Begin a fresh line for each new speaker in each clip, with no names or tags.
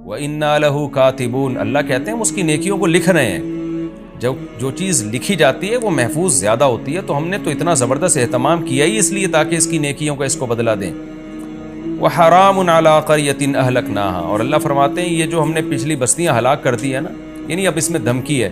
وَإِنَّا لَهُ كَاتِبُونَ، اللہ کہتے ہیں ہم اس کی نیکیوں کو لکھ رہے ہیں۔ جو چیز لکھی جاتی ہے وہ محفوظ زیادہ ہوتی ہے، تو ہم نے تو اتنا زبردست اہتمام کیا ہی اس لیے تاکہ اس کی نیکیوں کا اس کو بدلہ دیں۔ وَحَرَامٌ عَلَىٰ قَرْيَةٍ أَهْلَكْنَاهَا، اور اللہ فرماتے ہیں یہ جو ہم نے پچھلی بستیاں ہلاک کر دی ہے نا، یعنی اب اس میں دھمکی ہے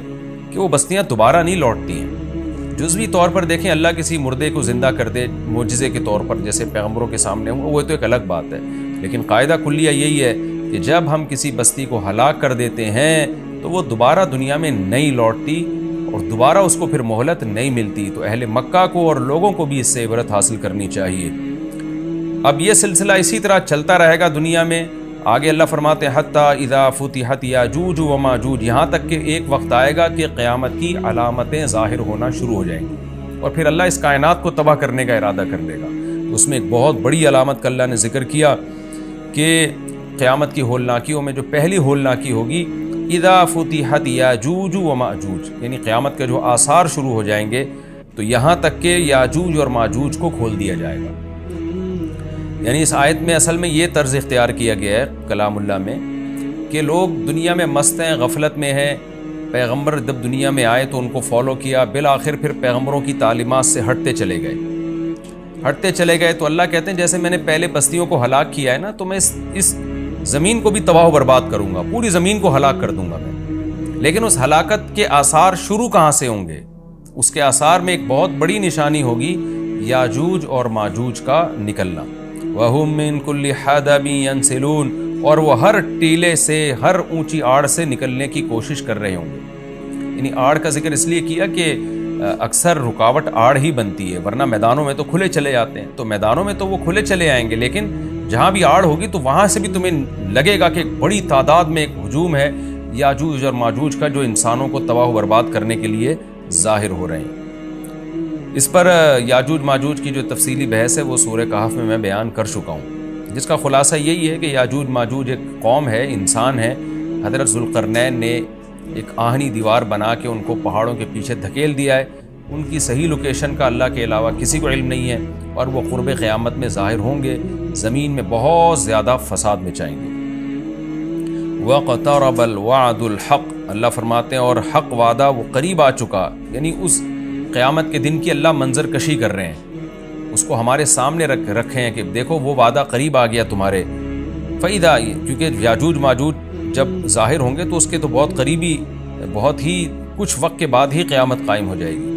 کہ وہ بستیاں دوبارہ نہیں لوٹتی ہیں۔ جزوی طور پر دیکھیں اللہ کسی مردے کو زندہ کر دے معجزے کے طور پر، جیسے پیغمبروں کے سامنے ہوں، وہ تو ایک الگ بات ہے، لیکن قاعدہ کلیہ یہی ہے کہ جب ہم کسی بستی کو ہلاک کر دیتے ہیں تو وہ دوبارہ دنیا میں نہیں لوٹتی اور دوبارہ اس کو پھر مہلت نہیں ملتی۔ تو اہل مکہ کو اور لوگوں کو بھی اس سے عبرت حاصل کرنی چاہیے۔ اب یہ سلسلہ اسی طرح چلتا رہے گا دنیا میں۔ آگے اللہ فرماتے ہیں حتیٰ اذا فتحت یاجوج و ماجوج، یہاں تک کہ ایک وقت آئے گا کہ قیامت کی علامتیں ظاہر ہونا شروع ہو جائیں گی اور پھر اللہ اس کائنات کو تباہ کرنے کا ارادہ کر لے گا۔ اس میں ایک بہت بڑی علامت کا اللہ نے ذکر کیا کہ قیامت کی ہولناکیوں میں جو پہلی ہولناکی ہوگی اذا فتحت یاجوج و ماجوج، یعنی قیامت کے جو آثار شروع ہو جائیں گے تو یہاں تک کہ یاجوج اور ماجوج کو کھول دیا جائے گا۔ یعنی اس آیت میں اصل میں یہ طرز اختیار کیا گیا ہے کلام اللہ میں کہ لوگ دنیا میں مست ہیں، غفلت میں ہیں، پیغمبر جب دنیا میں آئے تو ان کو فالو کیا، بالآخر پھر پیغمبروں کی تعلیمات سے ہٹتے چلے گئے تو اللہ کہتے ہیں جیسے میں نے پہلے بستیوں کو ہلاک کیا ہے نا، تو میں اس زمین کو بھی تباہ و برباد کروں گا، پوری زمین کو ہلاک کر دوں گا میں۔ لیکن اس ہلاکت کے آثار شروع کہاں سے ہوں گے؟ اس کے آثار میں ایک بہت بڑی نشانی ہوگی یاجوج اور ماجوج کا نکلنا۔ وَهُم مِّن كُلِّ حَدَبٍ يَنْسِلُونَ، اور وہ ہر ٹیلے سے، ہر اونچی آڑ سے نکلنے کی کوشش کر رہے ہوں گے۔ یعنی آڑ کا ذکر اس لیے کیا کہ اکثر رکاوٹ آڑ ہی بنتی ہے، ورنہ میدانوں میں تو کھلے چلے جاتے ہیں، تو میدانوں میں تو وہ کھلے چلے آئیں گے، لیکن جہاں بھی آڑ ہوگی تو وہاں سے بھی تمہیں لگے گا کہ ایک بڑی تعداد میں ایک ہجوم ہے یاجوج اور ماجوج کا جو انسانوں کو تباہ و برباد کرنے کے لیے ظاہر ہو رہے ہیں۔ اس پر یاجوج ماجوج کی جو تفصیلی بحث ہے وہ سورہ کہف میں بیان کر چکا ہوں، جس کا خلاصہ یہی ہے کہ یاجوج ماجوج ایک قوم ہے، انسان ہے۔ حضرت ذوالقرنین نے ایک آہنی دیوار بنا کے ان کو پہاڑوں کے پیچھے دھکیل دیا ہے۔ ان کی صحیح لوکیشن کا اللہ کے علاوہ کسی کو علم نہیں ہے، اور وہ قرب قیامت میں ظاہر ہوں گے، زمین میں بہت زیادہ فساد مچائیں گے۔ وَاقْتَرَبَ الْوَعْدُ الْحَقُّ، اللہ فرماتے ہیں اور حق وعدہ وہ قریب آ چکا، یعنی اس قیامت کے دن کی اللہ منظر کشی کر رہے ہیں، اس کو ہمارے سامنے رکھے ہیں کہ دیکھو وہ وعدہ قریب آ گیا تمہارے۔ فَإِذَا، کیونکہ یاجوج ماجوج جب ظاہر ہوں گے تو اس کے تو بہت قریبی، بہت ہی کچھ وقت کے بعد ہی قیامت قائم ہو جائے گی۔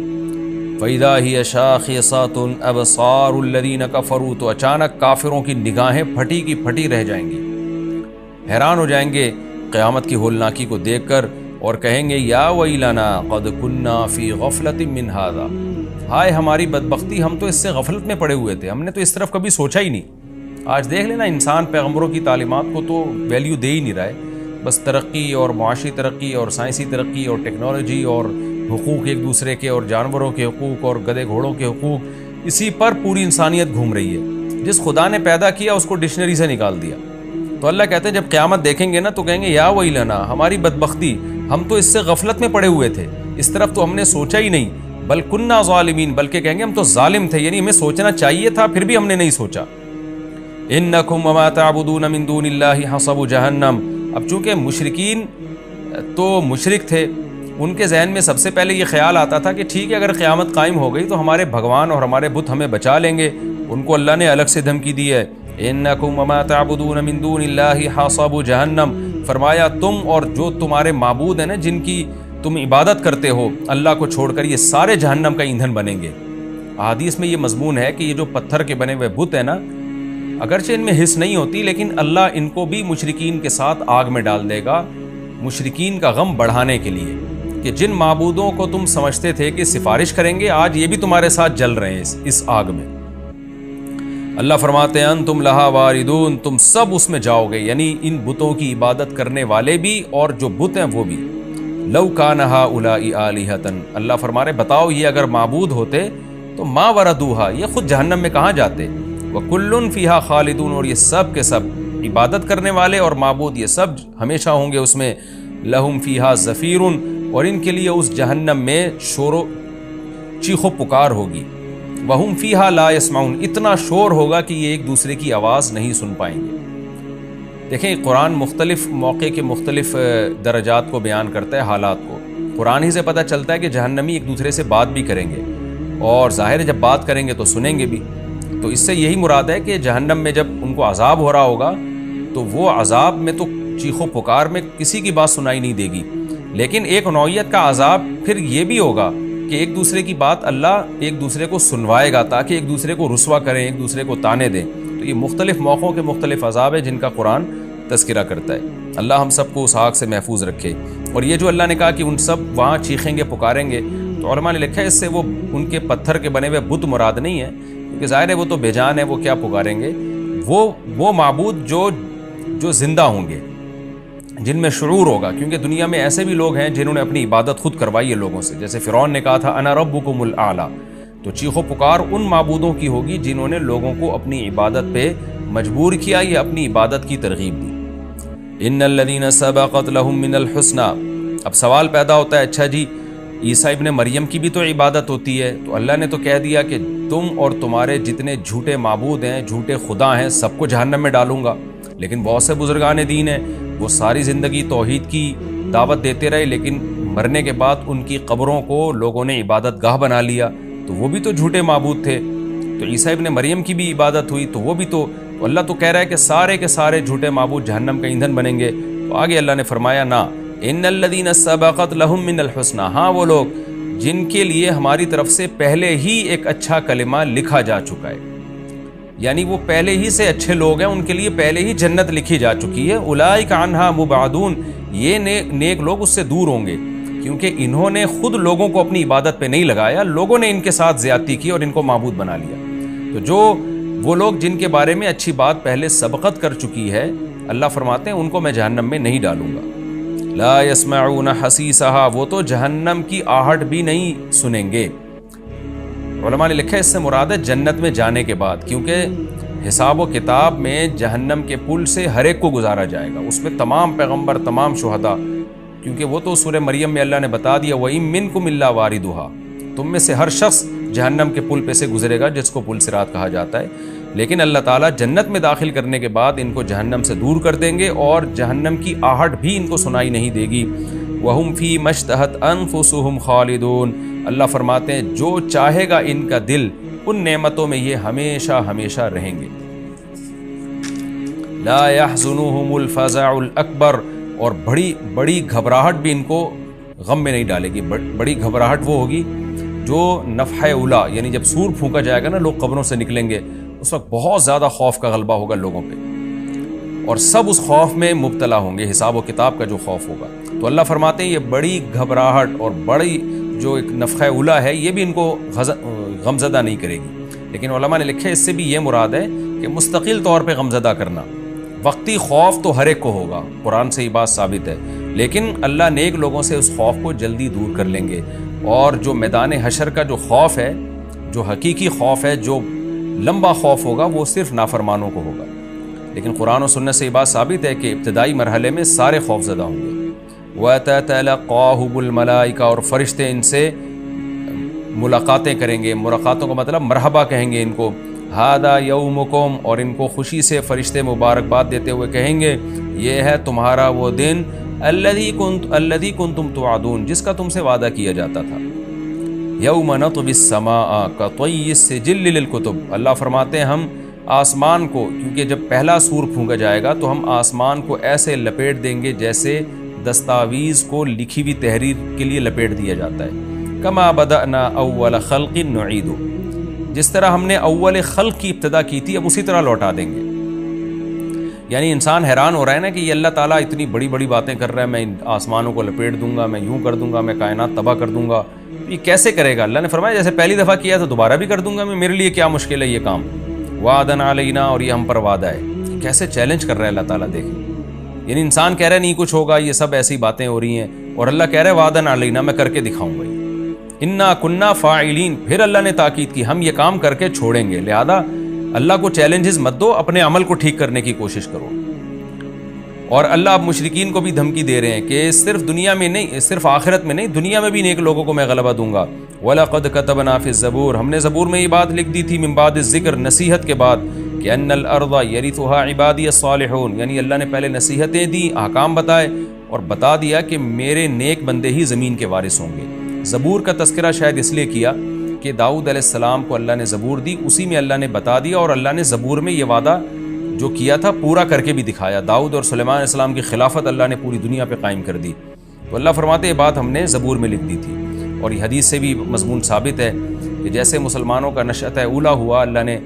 فَإِذَا هِيَ شَاخِصَةٌ أَبْصَارُ الَّذِينَ كَفَرُوا، تو اچانک کافروں کی نگاہیں پھٹی کی پھٹی رہ جائیں گی، حیران ہو جائیں گے قیامت کی ہولناکی کو دیکھ کر، اور کہیں گے یا ویلنا قد کنا فی غفلۃ من ھذا، ہائے ہماری بدبختی، ہم تو اس سے غفلت میں پڑے ہوئے تھے، ہم نے تو اس طرف کبھی سوچا ہی نہیں۔ آج دیکھ لینا انسان پیغمبروں کی تعلیمات کو تو ویلیو دے ہی نہیں رہا ہے، بس ترقی اور معاشی ترقی اور سائنسی ترقی اور ٹیکنالوجی اور حقوق ایک دوسرے کے اور جانوروں کے حقوق اور گدھے گھوڑوں کے حقوق، اسی پر پوری انسانیت گھوم رہی ہے۔ جس خدا نے پیدا کیا اس کو ڈکشنری سے نکال دیا۔ تو اللہ کہتے ہیں جب قیامت دیکھیں گے نا تو کہیں گے یا ویلنا، ہماری بدبختی، ہم تو اس سے غفلت میں پڑے ہوئے تھے، اس طرف تو ہم نے سوچا ہی نہیں، بل کننا ظالمین، بلکہ کہیں گے ہم تو ظالم تھے، یعنی ہمیں سوچنا چاہیے تھا پھر بھی ہم نے نہیں سوچا۔ انکم وما تعبدون من دون اللہ حصب جہنم، اب چونکہ مشرکین تو مشرک تھے، ان کے ذہن میں سب سے پہلے یہ خیال آتا تھا کہ ٹھیک ہے اگر قیامت قائم ہو گئی تو ہمارے بھگوان اور ہمارے بت ہمیں بچا لیں گے، ان کو اللہ نے الگ سے دھمکی دی ہے، انکم وما تعبدون من دون اللہ حصب جہنم، فرمایا تم اور جو تمہارے معبود ہیں نا جن کی تم عبادت کرتے ہو اللہ کو چھوڑ کر، یہ سارے جہنم کا ایندھن بنیں گے۔ احادیث میں یہ مضمون ہے کہ یہ جو پتھر کے بنے ہوئے بت ہیں نا، اگرچہ ان میں حس نہیں ہوتی لیکن اللہ ان کو بھی مشرکین کے ساتھ آگ میں ڈال دے گا، مشرکین کا غم بڑھانے کے لیے، کہ جن معبودوں کو تم سمجھتے تھے کہ سفارش کریں گے آج یہ بھی تمہارے ساتھ جل رہے ہیں اس آگ میں۔ اللہ فرماتے ہیں انتم لہا واردون، تم سب اس میں جاؤ گے، یعنی ان بتوں کی عبادت کرنے والے بھی اور جو بت ہیں وہ بھی۔ لو کان ہؤلاء آلہۃ، اللہ فرما رہے بتاؤ یہ اگر معبود ہوتے تو ما وردوہا، یہ خود جہنم میں کہاں جاتے، وکل فیہا خالدون، اور یہ سب کے سب عبادت کرنے والے اور معبود یہ سب ہمیشہ ہوں گے اس میں، لہم فیہا زفیر، اور ان کے لیے اس جہنم میں شور و چیخ و پکار ہوگی، وہم فیہا لا یسمعون، اتنا شور ہوگا کہ یہ ایک دوسرے کی آواز نہیں سن پائیں گے۔ دیکھیں قرآن مختلف موقع کے مختلف درجات کو بیان کرتا ہے، حالات کو۔ قرآن ہی سے پتہ چلتا ہے کہ جہنمی ایک دوسرے سے بات بھی کریں گے، اور ظاہر ہے جب بات کریں گے تو سنیں گے بھی۔ تو اس سے یہی مراد ہے کہ جہنم میں جب ان کو عذاب ہو رہا ہوگا تو وہ عذاب میں تو چیخ و پکار میں کسی کی بات سنائی نہیں دے گی، لیکن ایک نوعیت کا عذاب پھر یہ بھی ہوگا کہ ایک دوسرے کی بات اللہ ایک دوسرے کو سنوائے گا تاکہ ایک دوسرے کو رسوا کریں، ایک دوسرے کو تانے دیں۔ تو یہ مختلف موقعوں کے مختلف عذاب ہیں جن کا قرآن تذکرہ کرتا ہے۔ اللہ ہم سب کو اس آگ سے محفوظ رکھے۔ اور یہ جو اللہ نے کہا کہ ان سب وہاں چیخیں گے، پکاریں گے، تو علماء نے لکھا ہے اس سے وہ ان کے پتھر کے بنے ہوئے بت مراد نہیں ہے، کیونکہ ظاہر ہے وہ تو بے جان ہے، وہ کیا پکاریں گے؟ وہ معبود جو زندہ ہوں گے، جن میں شعور ہوگا، کیونکہ دنیا میں ایسے بھی لوگ ہیں جنہوں نے اپنی عبادت خود کروائی ہے لوگوں سے، جیسے فرعون نے کہا تھا انا ربکم الاعلی۔ تو چیخ و پکار ان معبودوں کی ہوگی جنہوں نے لوگوں کو اپنی عبادت پہ مجبور کیا یا اپنی عبادت کی ترغیب دی۔ ان الذین سبقت لهم من الحسنى۔ اب سوال پیدا ہوتا ہے، اچھا جی عیسیٰ ابن مریم کی بھی تو عبادت ہوتی ہے، تو اللہ نے تو کہہ دیا کہ تم اور تمہارے جتنے جھوٹے معبود ہیں، جھوٹے خدا ہیں، سب کو جہنم میں ڈالوں گا۔ لیکن بہت سے بزرگان دین ہیں، وہ ساری زندگی توحید کی دعوت دیتے رہے، لیکن مرنے کے بعد ان کی قبروں کو لوگوں نے عبادت گاہ بنا لیا، تو وہ بھی تو جھوٹے معبود تھے۔ تو عیسیٰ ابن مریم کی بھی عبادت ہوئی، تو وہ بھی تو اللہ تو کہہ رہا ہے کہ سارے کے سارے جھوٹے معبود جہنم کا ایندھن بنیں گے۔ تو آگے اللہ نے فرمایا نا ان الذین سبقت لهم من الحسنى، ہاں وہ لوگ جن کے لیے ہماری طرف سے پہلے ہی ایک اچھا کلمہ لکھا جا چکا ہے، یعنی وہ پہلے ہی سے اچھے لوگ ہیں، ان کے لیے پہلے ہی جنت لکھی جا چکی ہے۔ اولئک عنہا مبعدون، یہ نیک لوگ اس سے دور ہوں گے، کیونکہ انہوں نے خود لوگوں کو اپنی عبادت پہ نہیں لگایا، لوگوں نے ان کے ساتھ زیادتی کی اور ان کو معبود بنا لیا۔ تو جو وہ لوگ جن کے بارے میں اچھی بات پہلے سبقت کر چکی ہے، اللہ فرماتے ہیں ان کو میں جہنم میں نہیں ڈالوں گا۔ لا يسمعون حسیسها، وہ تو جہنم کی آہٹ بھی نہیں سنیں گے۔ علماء نے لکھا ہے اس سے مراد ہے جنت میں جانے کے بعد، کیونکہ حساب و کتاب میں جہنم کے پل سے ہر ایک کو گزارا جائے گا، اس میں تمام پیغمبر، تمام شہداء، کیونکہ وہ تو سورہ مریم میں اللہ نے بتا دیا وَإِن مِّنكُمْ إِلَّا وَارِدُهَا، تم میں سے ہر شخص جہنم کے پل پہ سے گزرے گا، جس کو پل صراط کہا جاتا ہے۔ لیکن اللہ تعالیٰ جنت میں داخل کرنے کے بعد ان کو جہنم سے دور کر دیں گے، اور جہنم کی آہٹ بھی ان کو سنائی نہیں دے گی۔ وَهُمْ فِي مَا اشْتَهَتْ أَنفُسُهُمْ خَالِدُونَ، اللہ فرماتے ہیں جو چاہے گا ان کا دل، ان نعمتوں میں یہ ہمیشہ ہمیشہ رہیں گے۔ لا يحزنهم الفزع الأكبر، اور بڑی گھبراہٹ بھی ان کو غم میں نہیں ڈالے گی۔ بڑی گھبراہٹ وہ ہوگی جو نفحہ اولا، یعنی جب سور پھونکا جائے گا نا، لوگ قبروں سے نکلیں گے، اس وقت بہت زیادہ خوف کا غلبہ ہوگا لوگوں پہ، اور سب اس خوف میں مبتلا ہوں گے، حساب و کتاب کا جو خوف ہوگا۔ تو اللہ فرماتے ہیں یہ بڑی گھبراہٹ اور بڑی جو ایک نفخہ اولا ہے، یہ بھی ان کو غمزدہ نہیں کرے گی۔ لیکن علماء نے لکھے اس سے بھی یہ مراد ہے کہ مستقل طور پہ غمزدہ کرنا، وقتی خوف تو ہر ایک کو ہوگا، قرآن سے یہ بات ثابت ہے، لیکن اللہ نیک لوگوں سے اس خوف کو جلدی دور کر لیں گے۔ اور جو میدان حشر کا جو خوف ہے، جو حقیقی خوف ہے، جو لمبا خوف ہوگا، وہ صرف نافرمانوں کو ہوگا۔ لیکن قرآن و سنت سے یہ بات ثابت ہے کہ ابتدائی مرحلے میں سارے خوف زدہ ہوں گے۔ وَتَتَلَقَّاهُمُ الْمَلَائِكَةُ، اور فرشتے ان سے ملاقاتیں کریں گے، ملاقاتوں کا مطلب مرحبا کہیں گے ان کو، ہَذَا يَوْمُكُمْ، اور ان کو خوشی سے فرشتے مبارکباد دیتے ہوئے کہیں گے یہ ہے تمہارا وہ دن الذی کنتم توعدون، جس کا تم سے وعدہ کیا جاتا تھا۔ یوم نطوی السماء کطی السجل للکتب، اللہ فرماتے ہیں ہم آسمان کو، کیونکہ جب پہلا سور پھونکا جائے گا تو ہم آسمان کو ایسے لپیٹ دیں گے جیسے دستاویز کو لکھی ہوئی تحریر کے لیے لپیٹ دیا جاتا ہے۔ کما بدأنا اول خلق نعید، جس طرح ہم نے اول خلق کی ابتدا کی تھی اب اسی طرح لوٹا دیں گے۔ یعنی انسان حیران ہو رہا ہے نا کہ یہ اللہ تعالیٰ اتنی بڑی بڑی باتیں کر رہا ہے، میں آسمانوں کو لپیٹ دوں گا، میں یوں کر دوں گا، میں کائنات تباہ کر دوں گا، یہ کیسے کرے گا؟ اللہ نے فرمایا جیسے پہلی دفعہ کیا تو دوبارہ بھی کر دوں گا میں، میرے لیے کیا مشکل ہے یہ کام، وعدن علینا، اور یہ ہم پر وعدہ ہے۔ کیسے چیلنج کر رہا ہے اللہ تعالیٰ، دیکھیں، یعنی انسان کہہ رہا ہے نہیں کچھ ہوگا، یہ سب ایسی باتیں ہو رہی ہیں، اور اللہ کہہ رہا ہے وعدن علینا، میں کر کے دکھاؤں گا، انا کننا فاعلین، پھر اللہ نے تاکید کی ہم یہ کام کر کے چھوڑیں گے۔ لہذا اللہ کو چیلنجز مت دو، اپنے عمل کو ٹھیک کرنے کی کوشش کرو۔ اور اللہ اب مشرکین کو بھی دھمکی دے رہے ہیں کہ صرف دنیا میں نہیں، صرف آخرت میں نہیں، دنیا میں بھی نیک لوگوں کو میں غلبہ دوں گا۔ وَلَقَدْ كَتَبْنَا فِي الزَّبُورِ، ہم نے زبور میں یہ بات لکھ دی تھی، من بعد الذکر، نصیحت کے بعد، کہ ان الارض یرثها عبادی الصالحون، یعنی اللہ نے پہلے نصیحتیں دی، احکام بتائے اور بتا دیا کہ میرے نیک بندے ہی زمین کے وارث ہوں گے۔ زبور کا تذکرہ شاید اس لیے کیا کہ داؤد علیہ السلام کو اللہ نے زبور دی، اسی میں اللہ نے بتا دیا اور اللہ نے زبور میں یہ وعدہ جو کیا تھا پورا کر کے بھی دکھایا۔ داؤد اور سلیمان علیہ السلام کی خلافت اللہ نے پوری دنیا پہ قائم کر دی۔ تو اللہ فرماتے یہ بات ہم نے زبور میں لکھ دی تھی، اور یہ حدیث سے بھی مضمون ثابت ہے کہ جیسے مسلمانوں کا نشأت اولا ہوا، اللہ نے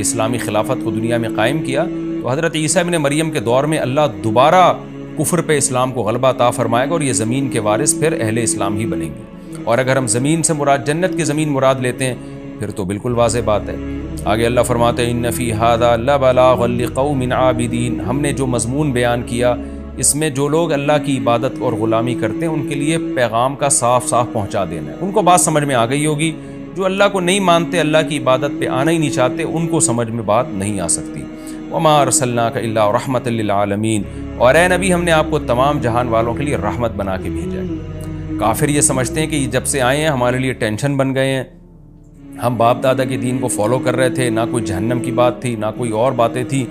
اسلامی خلافت کو دنیا میں قائم کیا، تو حضرت عیسیٰ ابن مریم کے دور میں اللہ دوبارہ کفر پہ اسلام کو غلبہ عطا فرمائے گا، اور یہ زمین کے وارث پھر اہل اسلام ہی بنیں گے۔ اور اگر ہم زمین سے مراد جنت کی زمین مراد لیتے ہیں پھر تو بالکل واضح بات ہے۔ آگے اللہ فرماتے ہیں ان فی ھذا لبلاغا لقوم عابدین، ہم نے جو مضمون بیان کیا اس میں جو لوگ اللہ کی عبادت اور غلامی کرتے ہیں ان کے لیے پیغام کا صاف صاف پہنچا دینا ہے۔ ان کو بات سمجھ میں آ گئی ہوگی، جو اللہ کو نہیں مانتے، اللہ کی عبادت پہ آنا ہی نہیں چاہتے، ان کو سمجھ میں بات نہیں آ سکتی۔ وما ارسلناک الا رحمۃ للعالمین، اور اے نبی ہم نے آپ کو تمام جہان والوں کے لیے رحمت بنا کے بھیجا ہے۔ کافر یہ سمجھتے ہیں کہ یہ جب سے آئے ہیں ہمارے لیے ٹینشن بن گئے ہیں، ہم باپ دادا کے دین کو فالو کر رہے تھے، نہ کوئی جہنم کی بات تھی نہ کوئی اور باتیں تھیں،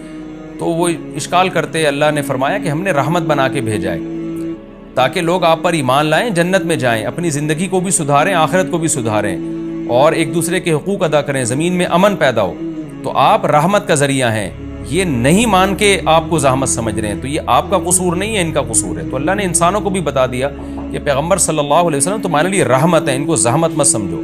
تو وہ اشکال کرتے اللہ نے فرمایا کہ ہم نے رحمت بنا کے بھیجا ہے تاکہ لوگ آپ پر ایمان لائیں، جنت میں جائیں، اپنی زندگی کو بھی سدھاریں، آخرت کو بھی سدھاریں، اور ایک دوسرے کے حقوق ادا کریں، زمین میں امن پیدا ہو۔ تو آپ رحمت کا ذریعہ ہیں، یہ نہیں مان کے آپ کو زحمت سمجھ رہے ہیں، تو یہ آپ کا قصور نہیں ہے، ان کا قصور ہے۔ تو اللہ نے انسانوں کو بھی بتا دیا کہ پیغمبر صلی اللہ علیہ وسلم تمہارے لیے رحمت ہے، ان کو زحمت مت سمجھو۔